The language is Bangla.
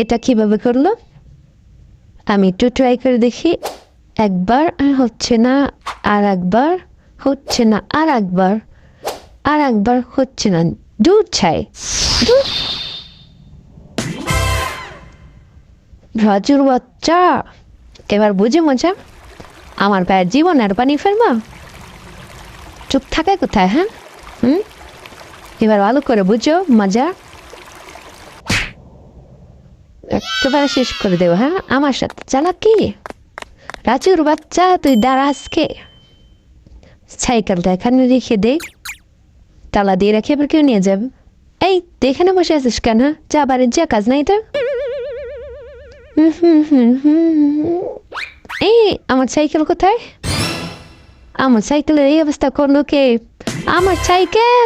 এটা কিভাবে করলো? আমি একটু ট্রাই করে দেখি। একবার হচ্ছে না, আর একবার হচ্ছে না, আর একবার, আর একবার হচ্ছে না। দূর ছাই, দূর। রাজুর বাচ্চা, এবার বুঝে মজা? আমার ভাইয়ের জীবন আর পানি ফেলবা? চুপ থাকে কোথায়? হ্যাঁ, এবার ভালো করে বুঝো মজা। একেবারে শেষ করে দেবো। হ্যাঁ, আমার সাথে চালাকি? রাজুর বাচ্চা, তুই দাঁড়া আজকে। সাইকেলটা এখানে রেখে দে, তালা দিয়ে রেখে এবার কেউ নিয়ে যাবে? এই তুই এখানে বসে আছিস কেন? যা বাড়ির যা, কাজ নাই তো। এই আমার সাইকেল কোথায়? আমার সাইকেলের এই অবস্থা করলো কে? আমার সাইকেল!